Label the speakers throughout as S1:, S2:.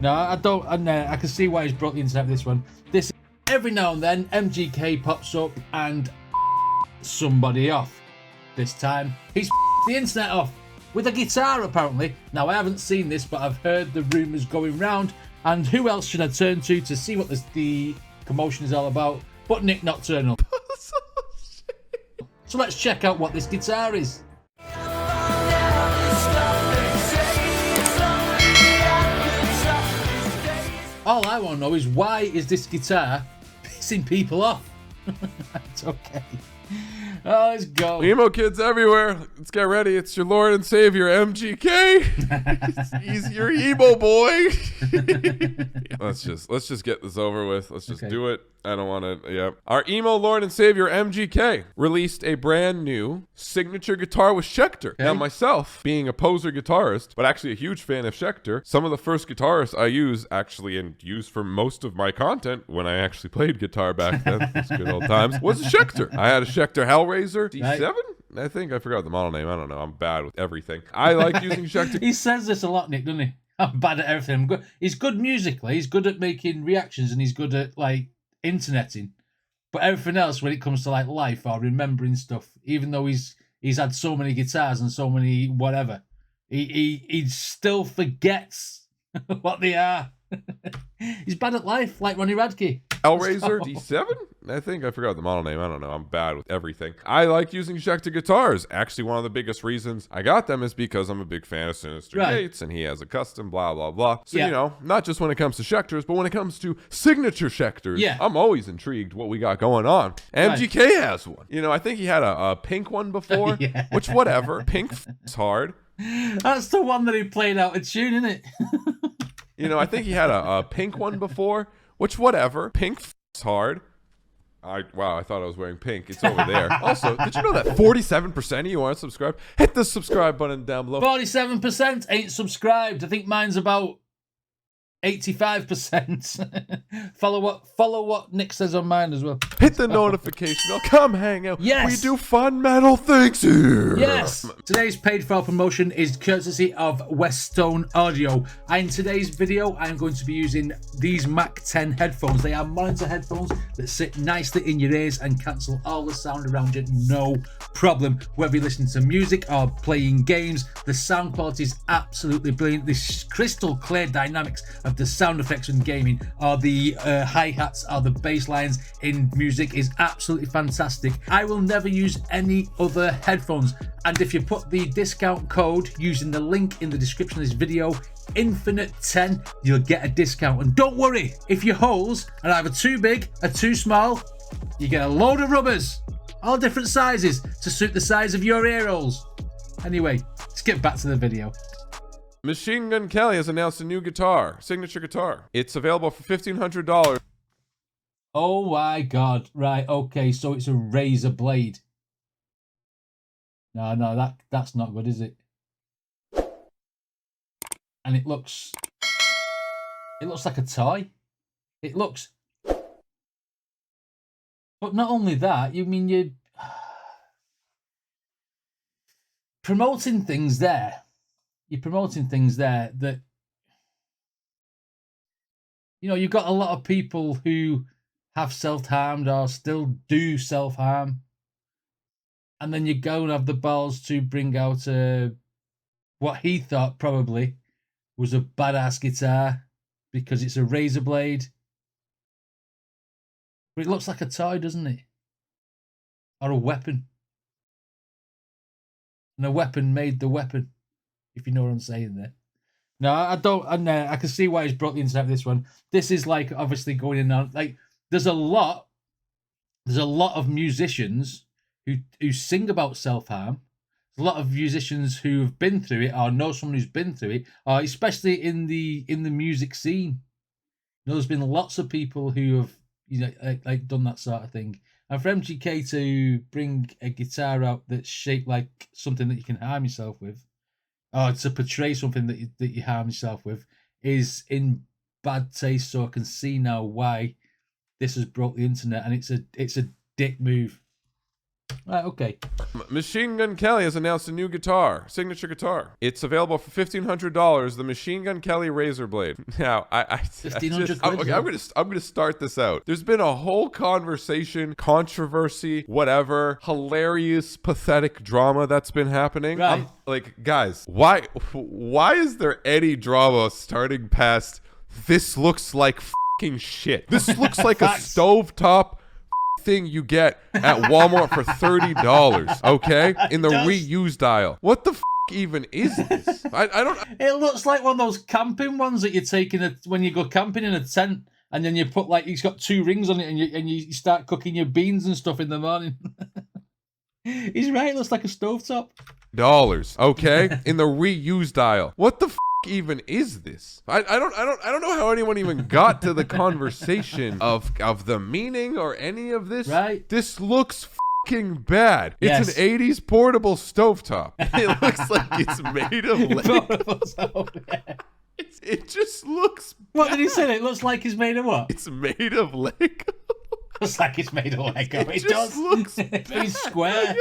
S1: No, I don't. And I can see why he's brought the internet with this one. This every now and then MGK pops up and somebody off. This time he's the internet off with a guitar apparently. Now I haven't seen this, but I've heard the rumours going round. And who else should I turn to see what the commotion is all about? But Nick Nocturnal. So let's check out what this guitar is. All I want to know is why is this guitar pissing people off? It's okay. Oh, let's go.
S2: Emo kids everywhere. Let's get ready. It's your Lord and Savior, MGK. He's your emo boy. Let's just get this over with. Let's just do it. I don't want to. Yeah. Our emo Lord and Savior, MGK, released a brand new signature guitar with Schecter. Now, myself, being a poser guitarist, but actually a huge fan of Schecter, some of the first guitarists I use and used for most of my content when I actually played guitar back then, those good old times, was a Schecter. I had a Schecter Hellraiser D7. I think I forgot the model name. I don't know. I'm bad with everything. I like using Schecter.
S1: He says this a lot, Nick, doesn't he? I'm bad at everything. He's good musically. He's good at making reactions, and he's good at interneting. But everything else, when it comes to life or remembering stuff, even though he's had so many guitars and so many whatever, he still forgets what they are. He's bad at life, like Ronnie Radke.
S2: Hellraiser D7? I think I forgot the model name. I don't know. I'm bad with everything. I like using Schecter guitars. Actually, one of the biggest reasons I got them is because I'm a big fan of Sinister Gates, and he has a custom, blah, blah, blah. So, you know, not just when it comes to Schecters, but when it comes to signature Schecters, I'm always intrigued what we got going on. MGK has one. You know, I think he had a pink one before, which, whatever. Pink is hard.
S1: That's the one that he played out of tune, isn't it?
S2: You know, I think he had a pink one before, which, whatever. Pink is hard. Wow, I thought I was wearing pink. It's over there. Also, did you know that 47% of you aren't subscribed? Hit the subscribe button down below.
S1: 47% ain't subscribed. I think mine's about 85%. Follow what Nick says on mine as well.
S2: Hit the notification bell. Come hang out.
S1: Yes.
S2: We do fun metal things here.
S1: Yes. Today's paid for promotion is courtesy of Westone Audio. And in today's video, I'm going to be using these Mac 10 headphones. They are monitor headphones that sit nicely in your ears and cancel all the sound around you. No problem. Whether you're listening to music or playing games, the sound quality is absolutely brilliant. This crystal clear dynamics of the sound effects in gaming, or the hi-hats, or the bass lines in music is absolutely fantastic. I will never use any other headphones, and if you put the discount code using the link in the description of this video, Infinite10, you'll get a discount. And don't worry, if your holes are either too big or too small, you get a load of rubbers, all different sizes to suit the size of your ear holes. Anyway, let's get back to the video.
S2: Machine Gun Kelly has announced a new guitar, signature guitar. It's available for $1,500.
S1: Oh my God. Right, okay, so it's a razor blade. No, that's not good, is it? And it looks like a toy. It looks. But not only that, you're promoting things there. You're promoting things there that, you know, you've got a lot of people who have self-harmed or still do self-harm. And then you go and have the balls to bring out what he thought probably was a badass guitar because it's a razor blade. But it looks like a toy, doesn't it? Or a weapon. And a weapon made the weapon. If you know what I'm saying there. No, I don't. And I can see why he's brought the internet with this one. This is obviously going in on there's a lot of musicians who sing about self-harm. There's a lot of musicians who have been through it or know someone who's been through it, or especially in the music scene. You know, there's been lots of people who have done that sort of thing. And for MGK to bring a guitar out that's shaped like something that you can harm yourself with, or to portray something that you harm yourself with, is in bad taste. So I can see now why this has broke the internet, and it's a dick move. Right, okay.
S2: Machine Gun Kelly has announced a new guitar, signature guitar. It's available for $1,500. The Machine Gun Kelly Razor Blade. Now, I'm gonna start this out. There's been a whole conversation, controversy, whatever, hilarious, pathetic drama that's been happening.
S1: Right.
S2: Like, guys, why is there any drama starting past? This looks like fucking shit. This looks like a stovetop thing you get at Walmart for $30, okay? In the reused aisle. What the even is this? I don't.
S1: It looks like one of those camping ones that you take when you go camping in a tent, and then you put like it's got 2 rings on it, and you start cooking your beans and stuff in the morning. He's right. It looks like a stovetop.
S2: Okay, in the reused aisle. What the even is this? I don't know how anyone even got to the conversation of the meaning or any of this.
S1: Right.
S2: This looks fucking bad. It's an 80s portable stovetop. It looks like it's made of Lego. It just looks bad.
S1: What did he say? It looks like it's made of what?
S2: It's made of Lego.
S1: Looks like it's made of Lego.
S2: It just looks
S1: He's square.
S2: Again,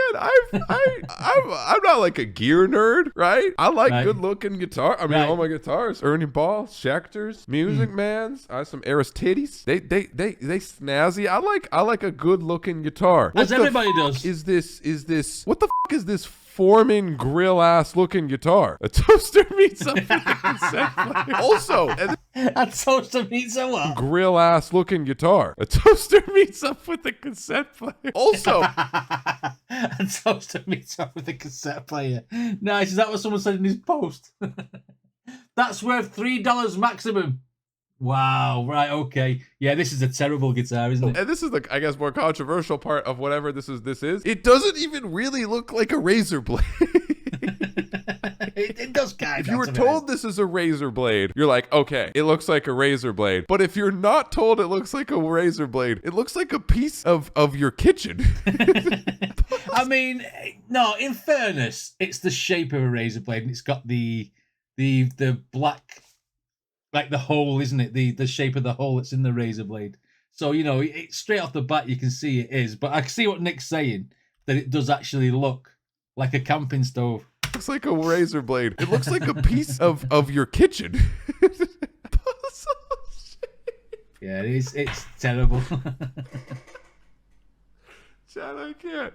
S2: I'm not like a gear nerd, right? I like good looking guitar. I mean, all my guitars: Ernie Ball, Schecter's, Music Man's. I have some Aristides. They snazzy. I like a good looking guitar.
S1: As everybody does.
S2: Is this? What the is this? Foreman grill ass looking guitar. A toaster meets up with a cassette player. Also,
S1: a toaster meets a what?
S2: Grill ass looking guitar. A toaster meets up with a cassette player. Also,
S1: a toaster meets up with a cassette player. Nice. Is that what someone said in his post? That's worth $3 maximum. Wow, right, okay. Yeah, this is a terrible guitar, isn't it?
S2: And this is the, I guess, more controversial part of whatever this is. It doesn't even really look like a razor blade.
S1: It does kind of.
S2: If you were told this is a razor blade, you're like, okay, it looks like a razor blade. But if you're not told it looks like a razor blade, it looks like a piece of your kitchen.
S1: I mean, no, in fairness, it's the shape of a razor blade, and it's got the black, like the hole, isn't it? The shape of the hole that's in the razor blade. So, you know, it, straight off the bat, you can see it is. But I can see what Nick's saying, that it does actually look like a camping stove.
S2: It looks like a razor blade. It looks like a piece of your kitchen.
S1: Yeah, it's terrible.
S2: Chad, I can't.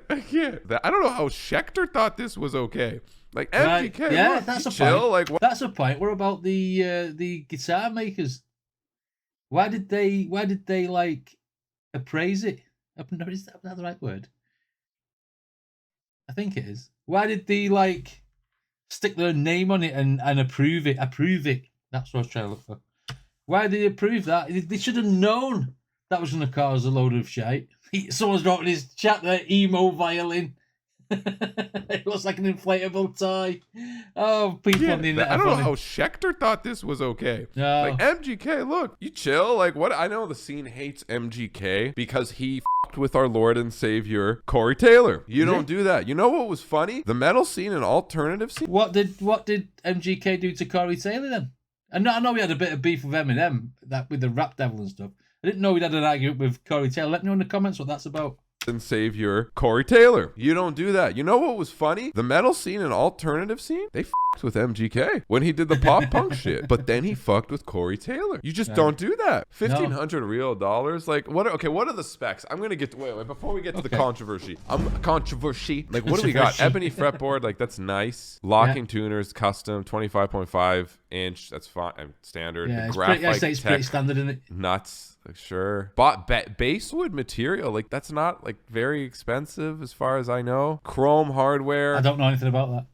S2: I don't know how Schecter thought this was okay. Like MGK,
S1: right. Yeah,
S2: look,
S1: that's a
S2: chill.
S1: point.
S2: Like, what?
S1: That's a point. What about the guitar makers? Why did they like appraise it? Is that the right word? I think it is. Why did they like stick their name on it and approve it? Approve it. That's what I was trying to look for. Why did they approve that? They should have known that was going to cause a load of shite. Someone's wrote in his chat there, emo violin. It looks like an inflatable toy. Oh, people on the internet.
S2: I don't know how Schecter thought this was okay.
S1: No.
S2: Like MGK, look, you chill. Like what? I know the scene hates MGK because he fucked with our Lord and Savior Corey Taylor. You don't do that. You know what was funny? The metal scene and alternative scene.
S1: What did MGK do to Corey Taylor then? I know we had a bit of beef with Eminem, that with the Rap Devil and stuff. I didn't know we'd had an argument with Corey Taylor. Let me know in the comments what that's about.
S2: And Savior Corey Taylor. You don't do that. You know what was funny? The metal scene and alternative scene, they fucked with MGK when he did the pop punk shit. But then he fucked with Corey Taylor. You just don't do that. $1,500 real dollars. Like what are the specs? I'm gonna get to wait before we get to the controversy. Like what do we got? Ebony fretboard, like that's nice. Locking tuners, custom, 25.5 inch. That's fine. Standard.
S1: Yeah,
S2: it's
S1: pretty standard, isn't it?
S2: Nuts. Like, sure. Bought basswood material. Like that's not like very expensive as far as I know. Chrome hardware.
S1: I don't know anything about that.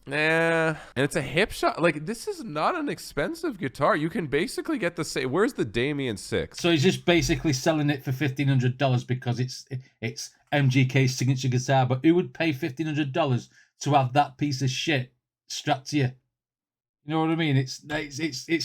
S2: Nah. And it's a hip shot. Like this is not an expensive guitar. You can basically get the same. Where's the Damien 6?
S1: So he's just basically selling it for $1,500 because it's MGK's signature guitar. But who would pay $1,500 to have that piece of shit strapped to you? You know what I mean? It's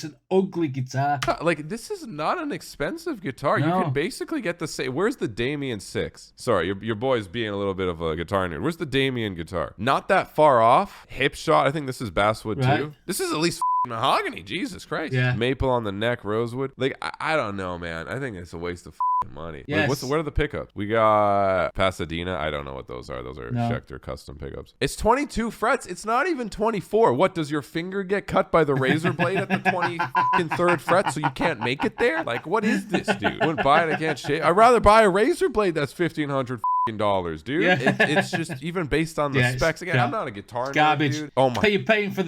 S1: an ugly guitar.
S2: Like this is not an expensive guitar.
S1: No.
S2: You can basically get the same. Where's the Damien 6? Sorry, your boy's being a little bit of a guitar nerd. Where's the Damien guitar? Not that far off. Hip shot. I think this is basswood too. This is at least mahogany. Jesus Christ.
S1: Yeah.
S2: Maple on the neck, rosewood. Like I don't know, man. I think it's a waste of money.
S1: Yes.
S2: What are the pickups? We got Pasadena. I don't know what those are. Those are Schecter custom pickups. It's 22 frets. It's not even 24. What, does your finger get cut by the razor blade at the 23rd fret so you can't make it there? Like, what is this, dude? Wouldn't buy it. I can't shave. I'd rather buy a razor blade that's $1,500, dude. Yeah. It's just even based on the specs. Again, I'm not a guitar
S1: garbage.
S2: Nerd, dude. Oh my!
S1: You're paying for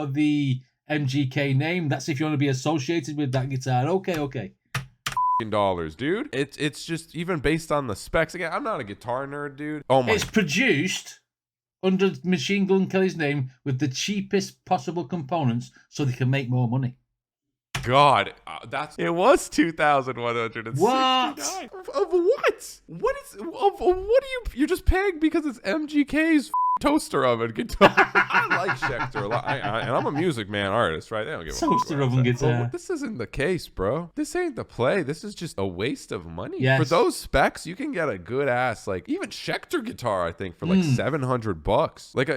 S1: the MGK name. That's if you want to be associated with that guitar. Okay.
S2: Dollars, dude. It's just even based on the specs. Again, I'm not a guitar nerd, dude. Oh my!
S1: It's produced under Machine Gun Kelly's name with the cheapest possible components, so they can make more money.
S2: God, it was 2,169.
S1: What?
S2: Of what? What are you're just paying because it's MGK's toaster oven guitar. I like Schecter a lot, and I'm a Music Man artist, right? They don't give a
S1: toaster oven guitar.
S2: But this isn't the case, bro. This ain't the play. This is just a waste of money.
S1: Yes.
S2: For those specs, you can get a good ass, like even Schecter guitar, I think, for like $700. Like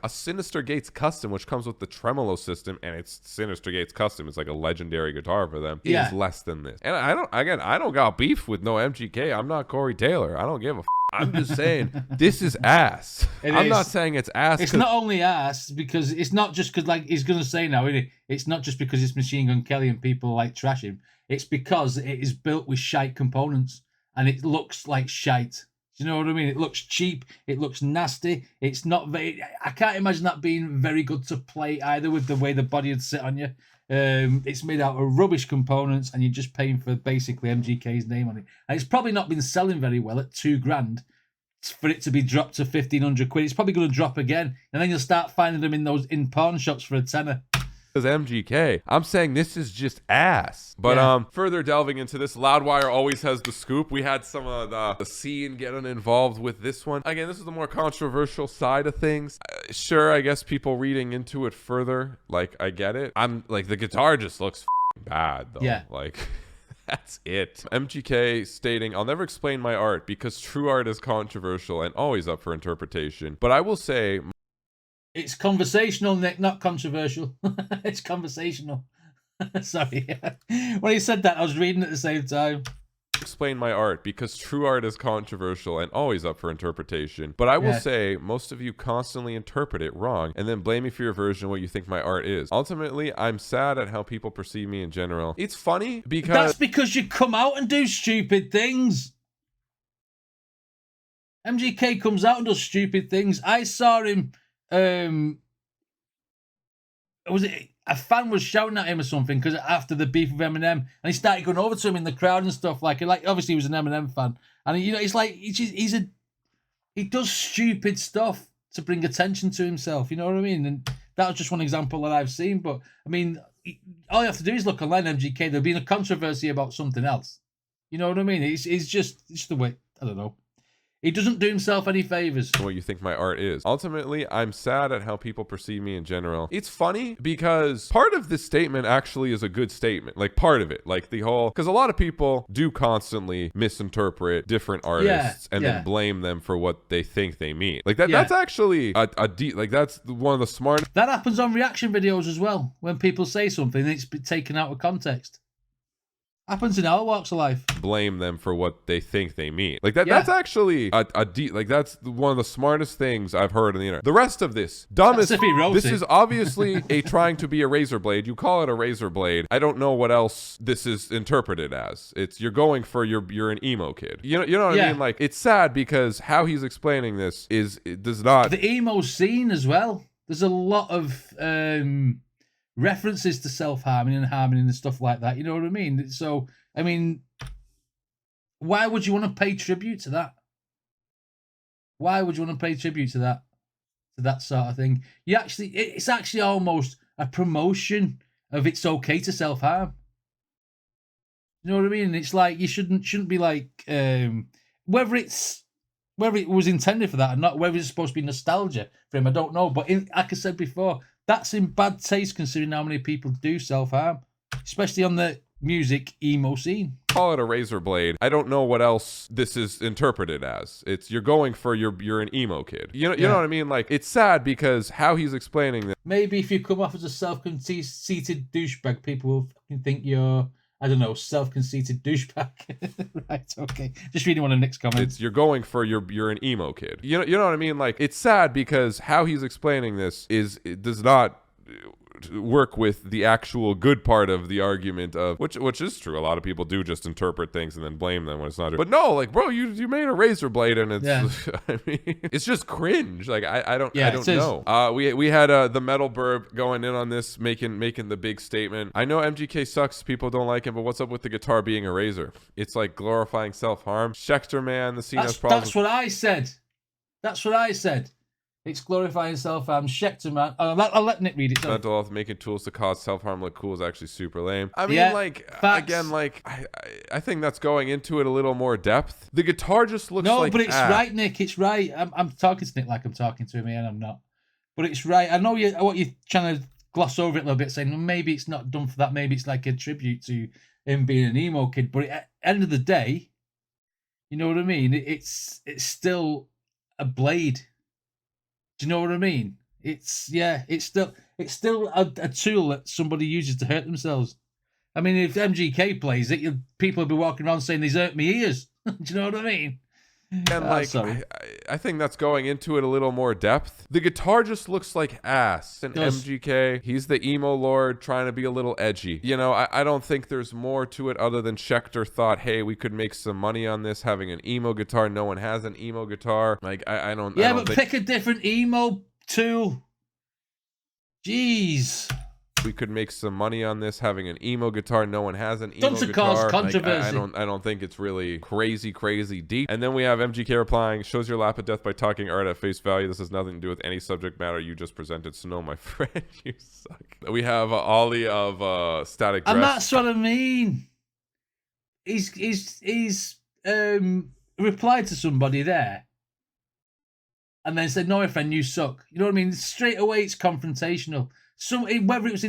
S2: a Sinister Gates custom, which comes with the tremolo system, and it's Sinister Gates custom. It's like a legendary guitar for them. Is less than this. And I don't got beef with no MGK. I'm not Corey Taylor. I don't give a I'm just saying this is ass. I'm not saying it's ass.
S1: It's not only ass because it's not just because, like he's gonna say now, isn't it? It's not just because it's Machine Gun Kelly and people like trash him. It's because it is built with shite components and it looks like shite. Do you know what I mean? It looks cheap. It looks nasty. It's not very. I can't imagine that being very good to play either with the way the body would sit on you. It's made out of rubbish components, and you're just paying for basically MGK's name on it. And it's probably not been selling very well at $2,000 for it to be dropped to 1,500 quid. It's probably going to drop again, and then you'll start finding them in pawn shops for a tenner.
S2: MGK. I'm saying this is just ass. But further delving into this, Loudwire always has the scoop. We had some of the scene getting involved with this one. Again, this is the more controversial side of things. Sure, I guess people reading into it further, like, I get it. I'm like, the guitar just looks bad though. Yeah. Like, that's it. MGK stating, I'll never explain my art because true art is controversial and always up for interpretation. But I will say,
S1: it's conversational, Nick, not controversial. It's conversational. Sorry. When he said that, I was reading at the same time.
S2: Explain my art because true art is controversial and always up for interpretation. But I will say most of you constantly interpret it wrong and then blame me for your version of what you think my art is. Ultimately, I'm sad at how people perceive me in general. It's funny because...
S1: That's because you come out and do stupid things. MGK comes out and does stupid things. I saw him... was it a fan was shouting at him or something because after the beef with Eminem, and he started going over to him in the crowd and stuff like obviously he was an Eminem fan, and it's like he does stupid stuff to bring attention to himself, you know what I mean? And that was just one example that I've seen. But I mean, all you have to do is look online, MGK. There'll be a controversy about something else, you know what I mean? It's just the way, I don't know. He doesn't do himself any favors.
S2: What you think my art is. Ultimately, I'm sad at how people perceive me in general. It's funny because part of this statement actually is a good statement. Like part of it, like the whole, because a lot of people do constantly misinterpret different artists and then blame them for what they think they mean. Like that. That's actually that's one of the smartest.
S1: That happens on reaction videos as well. When people say something, and it's been taken out of context. Happens in all walks of life.
S2: Blame them for what they think they mean. Like that. That's actually that's one of the smartest things I've heard on the internet. The rest of this dumbest. This is obviously a trying to be a razor blade. You call it a razor blade. I don't know what else this is interpreted as. It's you're going for you're an emo kid. You know what I mean? Like it's sad because how he's explaining this it does not.
S1: The emo scene as well. There's a lot of references to self-harming and harming and stuff like that. You know what I mean? So, I mean, why would you want to pay tribute to that? Why would you want to pay tribute to that? To that sort of thing? It's actually almost a promotion of it's okay to self-harm. You know what I mean? It's like you shouldn't be like whether it was intended for that or not, whether it's supposed to be nostalgia for him, I don't know. But like I said before, that's in bad taste considering how many people do self-harm, especially on the music emo scene.
S2: Call it a razor blade. I don't know what else this is interpreted as. It's you're going for you're an emo kid. You know what I mean? Like it's sad because how he's explaining this.
S1: Maybe if you come off as a self-conceited douchebag, people will think you're I don't know, self-conceited douchebag. Right, okay. Just reading one of Nick's comments.
S2: You're going for you're an emo kid. You know what I mean? Like, it's sad because how he's explaining this it does not work with the actual good part of the argument of which is true. A lot of people do just interpret things and then blame them when it's not true. But no, like, bro, you made a razor blade and it's I mean, it's just cringe. Like, I don't know. We had the Metal Burb going in on this, making the big statement. I know MGK sucks, people don't like him, but what's up with the guitar being a razor? It's like glorifying self-harm. Schecter, man, the scene has problems.
S1: That's what I said. That's what I said. It's glorifying self-harm. Schecter, man. I'll let Nick read it.
S2: Mental health, making tools to cause self-harm look cool is actually super lame. I mean, like, facts. Again, like, I think that's going into it a little more depth. The guitar just looks like
S1: but it's right, Nick. It's right. I'm talking to Nick like I'm talking to him, and I'm not. But it's right. I know what you're trying to gloss over it a little bit, saying, well, maybe it's not done for that. Maybe it's like a tribute to him being an emo kid. But at the end of the day, you know what I mean? It's still a blade. Do you know what I mean? It's still a tool that somebody uses to hurt themselves. I mean, if MGK plays it, people will be walking around saying, "These hurt me ears." Do you know what I mean?
S2: And like, I think that's going into it a little more depth. The guitar just looks like ass. And MGK, he's the emo lord trying to be a little edgy. You know, I don't think there's more to it other than Schecter thought, hey, we could make some money on this having an emo guitar. No one has an emo guitar. Like, I don't.
S1: Yeah, but pick a different emo tool. Jeez.
S2: We could make some money on this having an emo guitar. No one has an emo guitar.
S1: Cause controversy.
S2: Like, I don't think it's really crazy deep. And then we have MGK replying, shows your lap of death by talking art at face value. This has nothing to do with any subject matter you just presented. So no, my friend, you suck. We have Ollie of Static Dress.
S1: And that's what I mean. He's replied to somebody there and then said, no, my friend, you suck. You know what I mean? Straight away, it's confrontational. Whether it was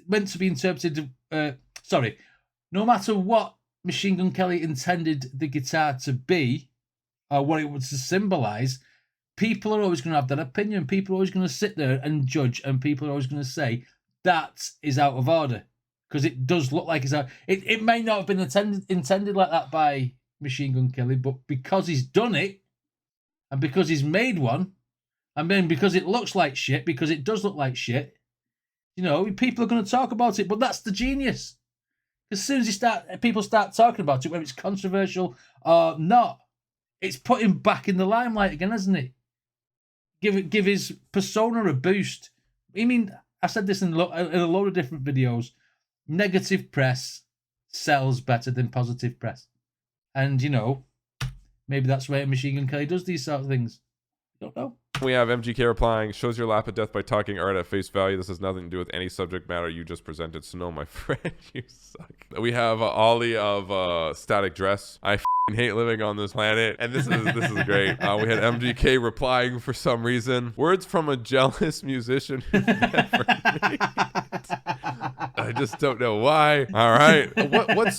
S1: meant to be interpreted, no matter what Machine Gun Kelly intended the guitar to be, or what it was to symbolize, people are always going to have that opinion. People are always going to sit there and judge, and people are always going to say that is out of order because it does look like it's out. It may not have been intended like that by Machine Gun Kelly, but because he's done it, and because he's made one, and then because it looks like shit, because it does look like shit. You know, people are going to talk about it, but that's the genius. As soon as people start talking about it, whether it's controversial or not, it's put him back in the limelight again, hasn't it? Give his persona a boost. I mean, I said this in a load of different videos. Negative press sells better than positive press, and you know, maybe that's why Machine Gun Kelly does these sort of things. I don't know.
S2: We have MGK replying, shows your lap of death by talking art at face value. This has nothing to do with any subject matter you just presented. So no, my friend, you suck. We have Ollie of Static Dress. I hate living on this planet. And this is great. We had MGK replying for some reason. Words from a jealous musician who never made it. I just don't know why. All right. What's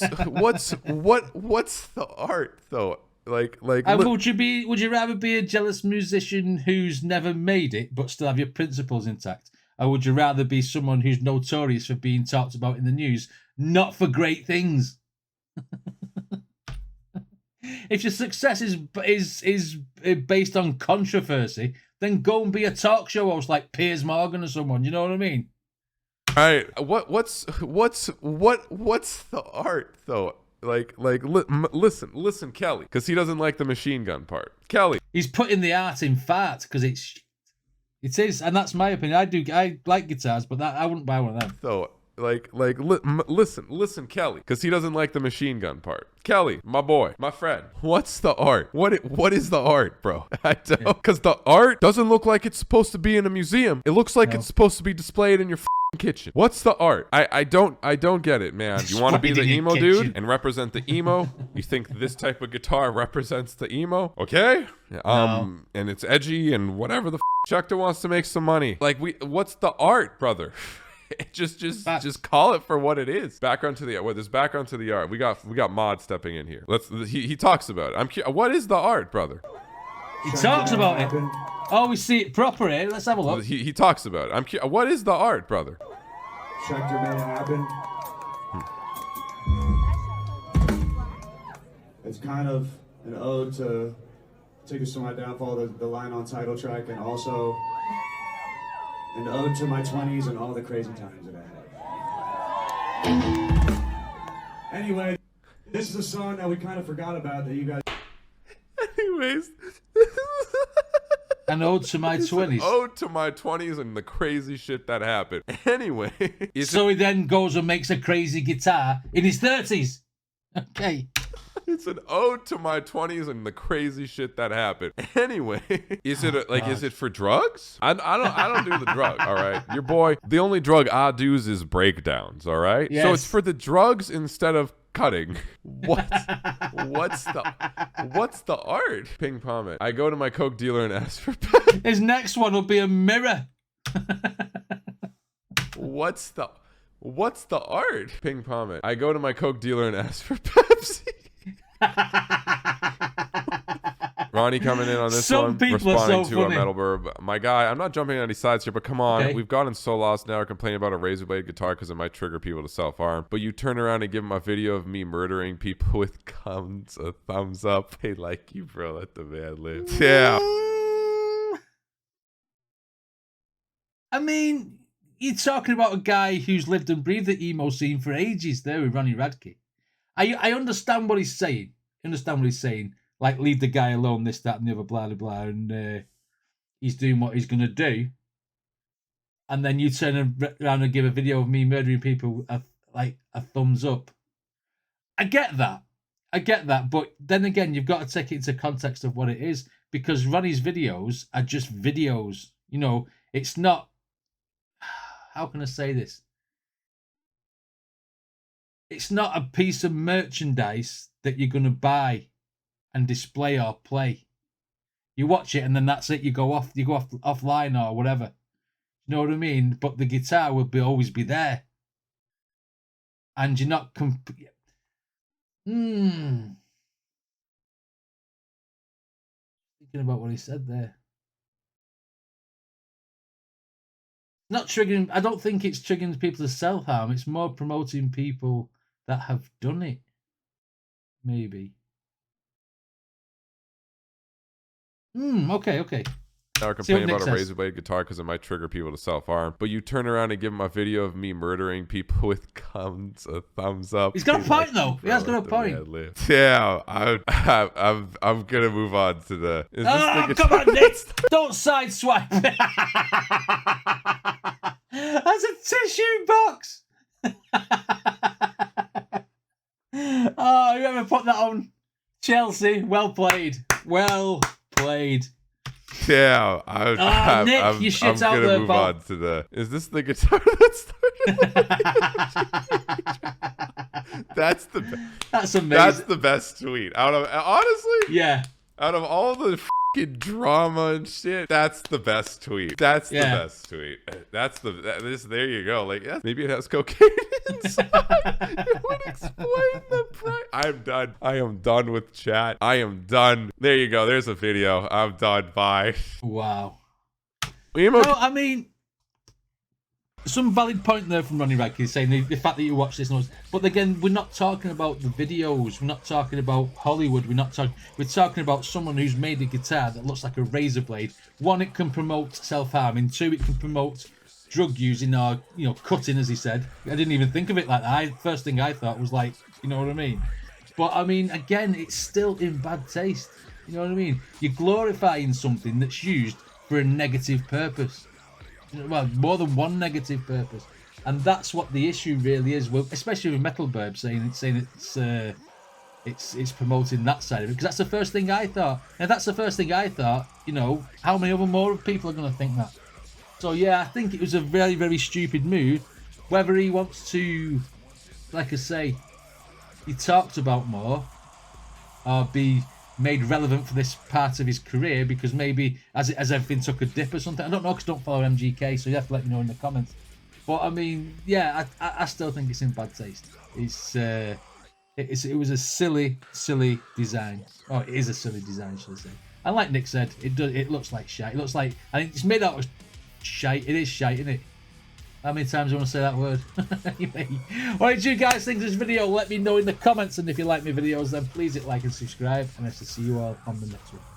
S2: the art though? Like
S1: would you rather be a jealous musician who's never made it but still have your principles intact, or would you rather be someone who's notorious for being talked about in the news, not for great things? If your success is based on controversy, then go and be a talk show host like Piers Morgan or someone. You know what I mean?
S2: All right. What's the art though? Listen, Kelly, because he doesn't like the machine gun part. Kelly,
S1: he's putting the art in fart because it is, and that's my opinion. I like guitars, but I wouldn't buy one of them.
S2: So, listen, Kelly, because he doesn't like the machine gun part. Kelly, my boy, my friend, what's the art? What is the art, bro? I don't, because the art doesn't look like it's supposed to be in a museum. It looks like it's supposed to be displayed in your kitchen. What's the art? I don't get it, man. You want to be the emo dude and represent the emo? You think this type of guitar represents the emo? Okay. And it's edgy and whatever the Schecter wants to make some money. Like, what's the art, brother? just call it for what it is. Background to the art. There's background to the art. We got Mod stepping in here. He talks about it. What is the art, brother?
S1: He talks about it. Oh, we see it proper here. Let's have a look.
S2: He talks about it. What is the art, brother?
S3: Schecter made it happen. It's kind of an ode to Take Us to My Downfall, the line on title track, and also an ode to my 20s and all the crazy times that I had. Anyway, this is a song that we kind of forgot about that you guys...
S2: Anyways.
S1: An ode to my 20s.
S2: Ode to my 20s and the crazy shit that happened. Anyway.
S1: So he then goes and makes a crazy guitar in his 30s. Okay.
S2: It's an ode to my 20s and the crazy shit that happened. Anyway, is it is it for drugs? I don't do the drug, all right? Your boy, the only drug I do's is breakdowns, all right?
S1: Yes.
S2: So it's for the drugs instead of cutting. What's the art? Ping pong it. I go to my coke dealer and ask for
S1: His next one will be a mirror.
S2: What's the art? Ping pong it. I go to my coke dealer and ask for Pepsi. Ronnie coming in on this one, responding to a metal burb. My guy, I'm not jumping on any sides here, but come on. Okay. We've gotten so lost now complaining about a razor blade guitar because it might trigger people to self-harm. But you turn around and give them a video of me murdering people with a thumbs up. They like you, bro. Let the man live. Yeah.
S1: I mean, you're talking about a guy who's lived and breathed the emo scene for ages there with Ronnie Radke. I understand what he's saying. Like, leave the guy alone, this, that, and the other, blah, blah, blah. And he's doing what he's going to do. And then you turn around and give a video of me murdering people like a thumbs up. I get that. But then again, you've got to take it into context of what it is. Because Ronnie's videos are just videos. You know, it's not... How can I say this? It's not a piece of merchandise that you're going to buy and display or play. You watch it and then that's it. You go offline or whatever. You know what I mean? But the guitar will always be there. And you're not... Thinking about what he said there. Not triggering... I don't think it's triggering people to self-harm. It's more promoting people that have done it. Maybe. Okay.
S2: Now we're complaining about a razor blade guitar because it might trigger people to self-harm. But you turn around and give them a video of me murdering people with a thumbs up.
S1: He's got a point, though. He has got a point.
S2: Yeah, I'm gonna move on to the...
S1: Come on, Nick! Don't sideswipe. That's a tissue box. Oh, whoever put that on? Chelsea. Well played.
S2: Yeah,
S1: Nick, you shit out there,
S2: move on to the... Is this the guitar that started? That's amazing. That's the best tweet. Honestly?
S1: Yeah.
S2: Out of all the fucking drama and shit, that's the best tweet. That's the best tweet. There you go. Like, yeah, maybe it has cocaine inside. It would explain the price. I'm done. I am done with chat. I am done. There you go. There's a video. I'm done. Bye.
S1: Wow. No, I mean, some valid point there from Ronnie Radke saying the fact that you watch this. But again, we're not talking about the videos. We're not talking about Hollywood. We're talking about someone who's made a guitar that looks like a razor blade. One, it can promote self-harming. Two, it can promote drug using or, cutting, as he said. I didn't even think of it like that. First thing I thought was like, you know what I mean? But I mean, again, it's still in bad taste. You know what I mean? You're glorifying something that's used for a negative purpose. Well, more than one negative purpose, and that's what the issue really is. Well, especially with Metal Burb saying it's promoting that side of it, because that's the first thing I thought. And that's the first thing I thought. How many other more people are going to think that? So yeah, I think it was a very, very stupid move. Whether he wants to, like I say, he talked about more, or be made relevant for this part of his career, because maybe as everything took a dip or something. I don't know, because I don't follow MGK, so you have to let me know in the comments. But I mean, yeah, I still think it's in bad taste. It was a silly design. Oh, it is a silly design, should I say? And like Nick said, it looks like shite. It looks like, I think it's made out of shite. It is shite, isn't it? How many times do you want to say that word? Anyway, what did you guys think of this video? Let me know in the comments, and if you like my videos, then please hit like and subscribe, and I shall see you all on the next one.